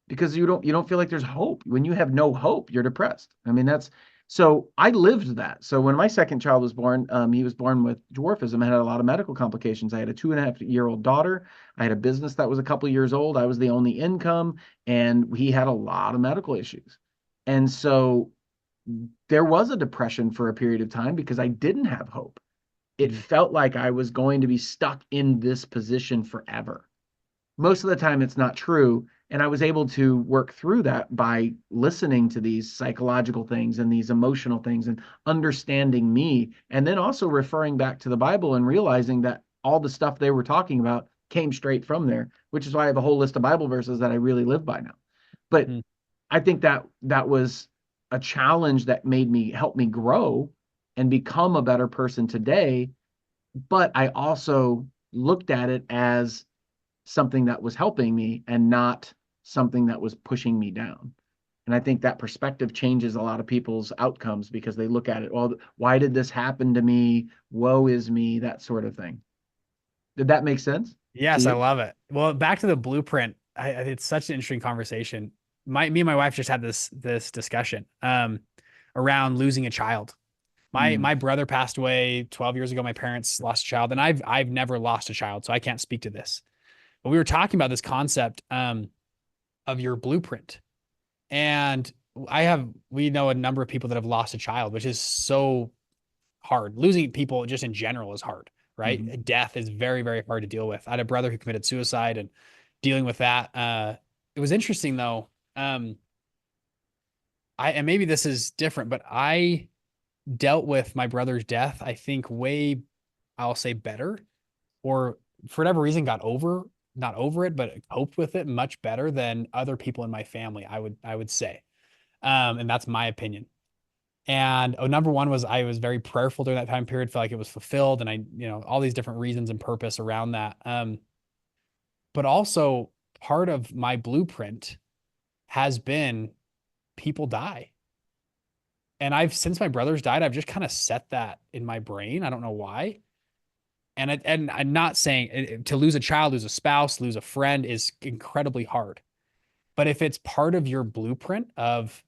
Because you don't feel like there's hope. When you have no hope, you're depressed. I mean, that's so I lived that. So when my second child was born, he was born with dwarfism. I had a lot of medical complications. I had a 2.5-year-old daughter. I had a business that was a couple years old. I was the only income, and he had a lot of medical issues. And so there was a depression for a period of time because I didn't have hope. It felt like I was going to be stuck in this position forever. Most of the time, it's not true. And I was able to work through that by listening to these psychological things and these emotional things and understanding me. And then also referring back to the Bible and realizing that all the stuff they were talking about came straight from there, which is why I have a whole list of Bible verses that I really live by now. But I think that was a challenge that help me grow and become a better person today. But I also looked at it as something that was helping me and not something that was pushing me down. And I think that perspective changes a lot of people's outcomes because they look at it, well, why did this happen to me? Woe is me, that sort of thing. Did that make sense to Yes, I you? love it. Well, back to the blueprint. It's such an interesting conversation. Me and my wife just had this discussion around losing a child. My Mm, brother passed away 12 years ago. My parents lost a child, and I've never lost a child, so I can't speak to this. But we were talking about this concept of your blueprint. And we know a number of people that have lost a child, which is so hard. Losing people just in general is hard, mhm, right? Death is very, very hard to deal with. I had a brother who committed suicide and dealing with that. It was interesting though. And maybe this is different, but I dealt with my brother's death, I think I'll say better, or for whatever reason not over it, but coped with it much better than other people in my family, I would say. And that's my opinion. And number one was I was very prayerful during that time period, felt like it was fulfilled, and all these different reasons and purpose around that. But also part of my blueprint has been people die. And since my brothers died, I've just kind of set that in my brain. I don't know why. And I'm not saying to lose a child, lose a spouse, lose a friend is incredibly hard. But if it's part of your blueprint of,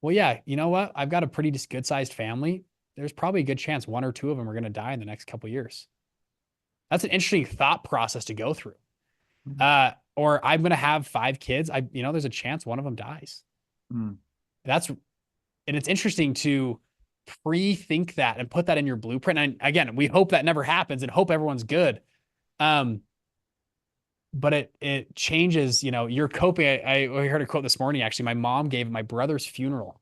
well, yeah, you know what? I've got a pretty good sized family. There's probably a good chance one or two of them are going to die in the next couple of years. That's an interesting thought process to go through. mhm, Or I'm going to have 5 kids. There's a chance one of them dies. mm. And it's interesting to pre-think that and put that in your blueprint. And again, we hope that never happens and hope everyone's good. Um, but it changes, you're coping. I heard a quote this morning, actually. My mom gave my brother's funeral,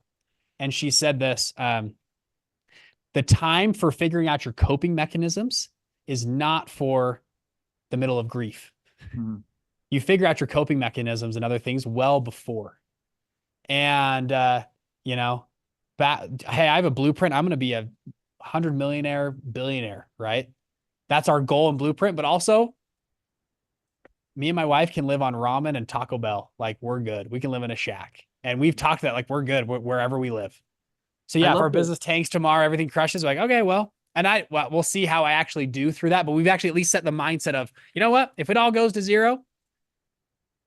And she said this, the time for figuring out your coping mechanisms is not for the middle of grief. Mm-hmm. You figure out your coping mechanisms and other things well before. And, you know, hey, I have a blueprint. I'm going to be a 100 millionaire billionaire, right? That's our goal and blueprint. But also, me and my wife can live on ramen and Taco Bell. Like, we're good. We can live in a shack. And we've talked that like we're good wherever we live. So I yeah, if love our business tanks tomorrow, everything crushes, like, okay, well, we'll see how I actually do through that. But we've actually at least set the mindset of, you know what? If it all goes to zero,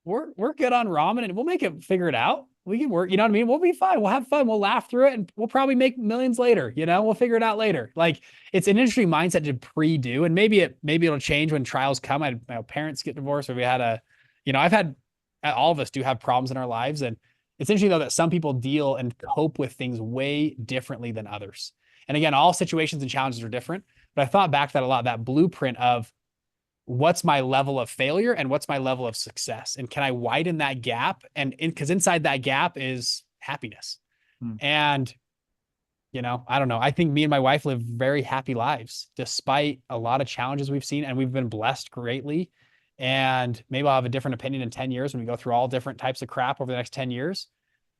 we're good on ramen and we'll figure it out. We can work, you know what I mean? We'll be fine. We'll have fun. We'll laugh through it and we'll probably make millions later. We'll figure it out later. Like, it's an interesting mindset to pre-do, and maybe it'll change when trials come. My parents get divorced, or we had I've had, all of us do have problems in our lives. And it's interesting though that some people deal and cope with things way differently than others. And again, all situations and challenges are different, but I thought back to that a lot, that blueprint of what's my level of failure and what's my level of success, and can I widen that gap? And because inside that gap is happiness. And I don't know, I think me and my wife live very happy lives despite a lot of challenges we've seen, and we've been blessed greatly. And maybe I'll have a different opinion in 10 years when we go through all different types of crap over the next 10 years.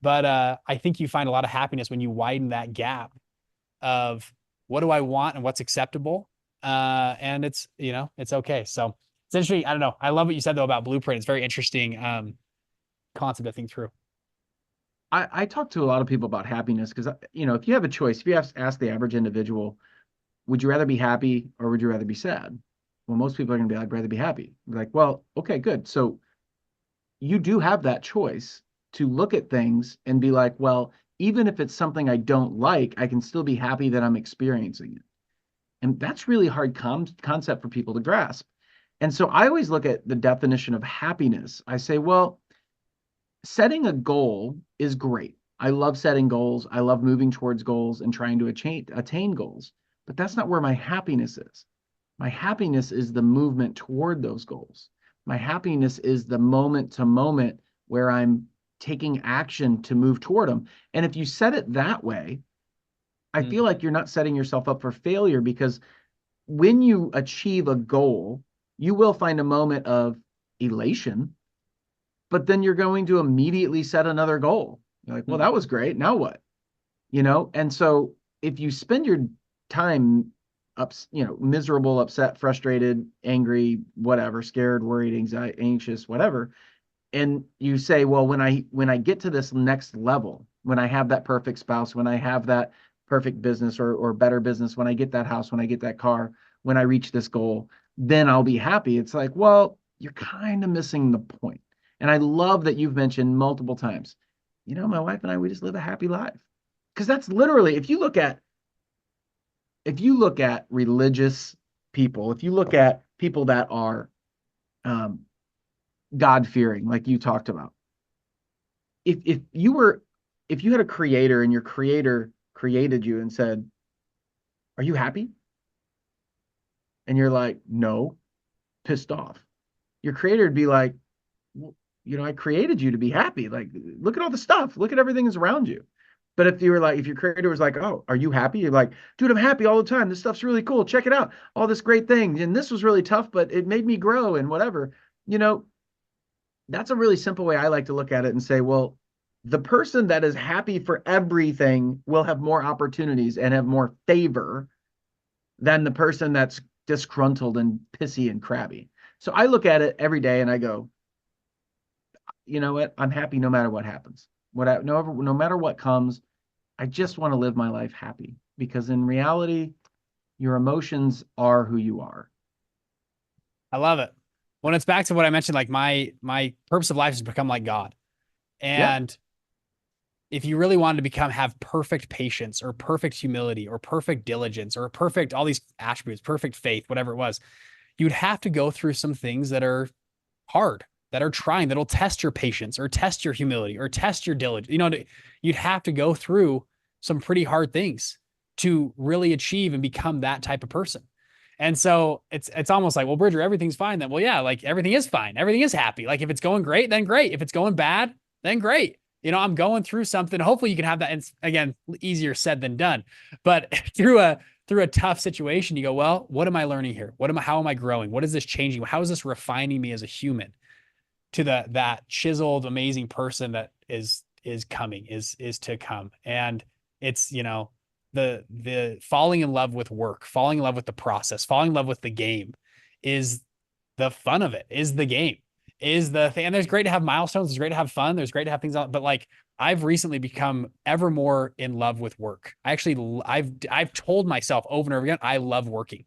But I think you find a lot of happiness when you widen that gap of what do I want and what's acceptable. And it's okay. So it's interesting. I don't know. I love what you said though about blueprint. It's very interesting concept to think through. I talk to a lot of people about happiness because, if you have a choice, if you ask the average individual, would you rather be happy or would you rather be sad? Well, most people are going to be like, I'd rather be happy. Like, well, okay, good. So you do have that choice to look at things and be like, well, even if it's something I don't like, I can still be happy that I'm experiencing it. And that's really hard concept for people to grasp. And so I always look at the definition of happiness. I say, well, setting a goal is great. I love setting goals. I love moving towards goals and trying to attain goals. But that's not where my happiness is. My happiness is the movement toward those goals. My happiness is the moment to moment where I'm taking action to move toward them. And if you set it that way, I feel like you're not setting yourself up for failure, because when you achieve a goal, you will find a moment of elation, but then you're going to immediately set another goal. You're like, well, that was great. Now what? And so if you spend your time miserable, upset, frustrated, angry, whatever, scared, worried, anxiety, anxious, whatever, and you say, well, when I get to this next level, when I have that perfect spouse, when I have that perfect business or better business, when I get that house, when I get that car, when I reach this goal, then I'll be happy. It's like, well, you're kind of missing the point. And I love that you've mentioned multiple times, my wife and I, we just live a happy life. Because that's literally, if you look at religious people, if you look at people that are God-fearing, like you talked about, if you had a creator and your creator created you and said, are you happy? And you're like, no, pissed off. Your creator would be like, well, I created you to be happy. Like, look at all the stuff. Look at everything that's around you. But if your creator was like, oh, are you happy? You're like, dude, I'm happy all the time. This stuff's really cool. Check it out. All this great thing. And this was really tough, but it made me grow and whatever. That's a really simple way I like to look at it and say, well, the person that is happy for everything will have more opportunities and have more favor than the person that's disgruntled and pissy and crabby. So I look at it every day and I go, you know what? I'm happy no matter what happens. No matter what comes, I just want to live my life happy, because in reality, your emotions are who you are. I love it. When it's back to what I mentioned, like my purpose of life is to become like God. And if you really wanted to have perfect patience or perfect humility or perfect diligence or perfect, all these attributes, perfect faith, whatever it was, you'd have to go through some things that are hard, that are trying, that'll test your patience or test your humility or test your diligence. You'd have to go through some pretty hard things to really achieve and become that type of person. And so it's almost like, well, Bridger, everything's fine then. Well, yeah, like everything is fine. Everything is happy. Like if it's going great, then great. If it's going bad, then great. I'm going through something. Hopefully you can have that. And again, easier said than done, but through a tough situation, you go, well, what am I learning here? How am I growing? What is this changing? How is this refining me as a human to that chiseled, amazing person that is coming, is to come. And it's, the falling in love with work, falling in love with the process, falling in love with the game is the fun of it, is the game, is the thing. And there's great to have milestones. It's great to have fun. There's great to have things out, but like I've recently become ever more in love with work. I've told myself over and over again, I love working.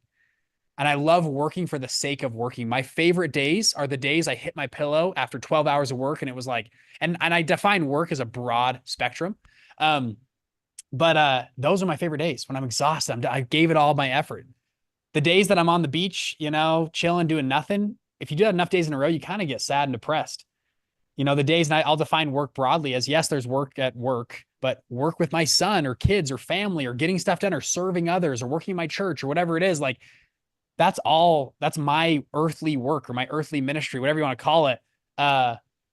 And I love working for the sake of working. My favorite days are the days I hit my pillow after 12 hours of work. And it was like, and I define work as a broad spectrum. But those are my favorite days when I'm exhausted. I gave it all my effort. The days that I'm on the beach, chilling, doing nothing. If you do that enough days in a row, you kind of get sad and depressed. The days, and I'll define work broadly as, yes, there's work at work, but work with my son or kids or family or getting stuff done or serving others or working in my church or whatever it is. Like, that's my earthly work or my earthly ministry, whatever you want to call it.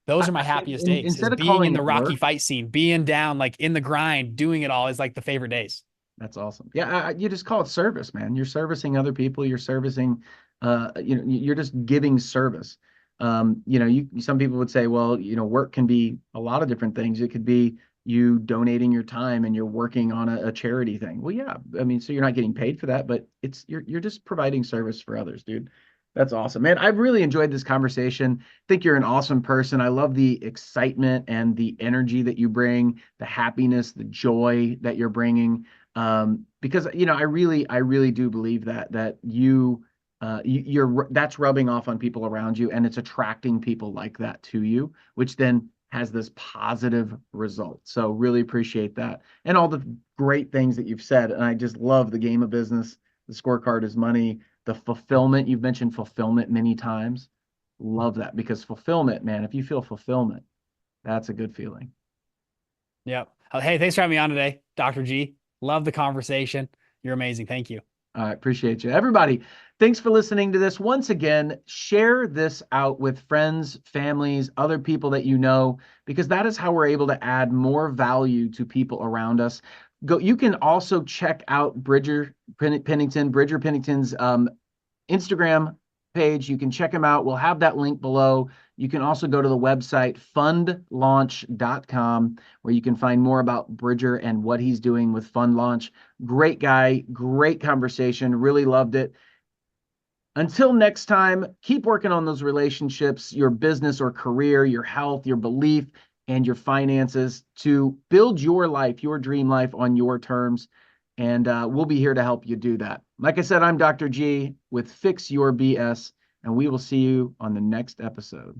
Those are my happiest days. Instead of being calling in the it Rocky work, fight scene, being down, like in the grind, doing it all is like the favorite days. that's awesome. Yeah, you just call it service, man. You're servicing other people. You're servicing, you're just giving service. Some people would say, well, work can be a lot of different things. It could be you donating your time and you're working on a charity thing. Well, yeah, I mean, so you're not getting paid for that, but you're just providing service for others, dude. That's awesome, man. I've really enjoyed this conversation. I think you're an awesome person. I love the excitement and the energy that you bring, the happiness, the joy that you're bringing. Because I really do believe that you're that's rubbing off on people around you, and it's attracting people like that to you, which then has this positive result. So really appreciate that and all the great things that you've said. And I just love the game of business. The scorecard is money. The fulfillment, you've mentioned fulfillment many times. Love that, because fulfillment, man, if you feel fulfillment, that's a good feeling. Yeah. Hey, thanks for having me on today, Dr. G. Love the conversation. You're amazing. Thank you. I appreciate you. Everybody, thanks for listening to this. Once again, share this out with friends, families, other people that you know, because that is how we're able to add more value to people around us. You can also check out Bridger Pennington's Instagram page. You can check him out. We'll have that link below. You can also go to the website fundlaunch.com, where you can find more about Bridger and what he's doing with Fund Launch. Great guy, great conversation. Really loved it. Until next time, keep working on those relationships, your business or career, your health, your belief, and your finances to build your life, your dream life on your terms. And we'll be here to help you do that. Like I said, I'm Dr. G with Fix Your BS, and we will see you on the next episode.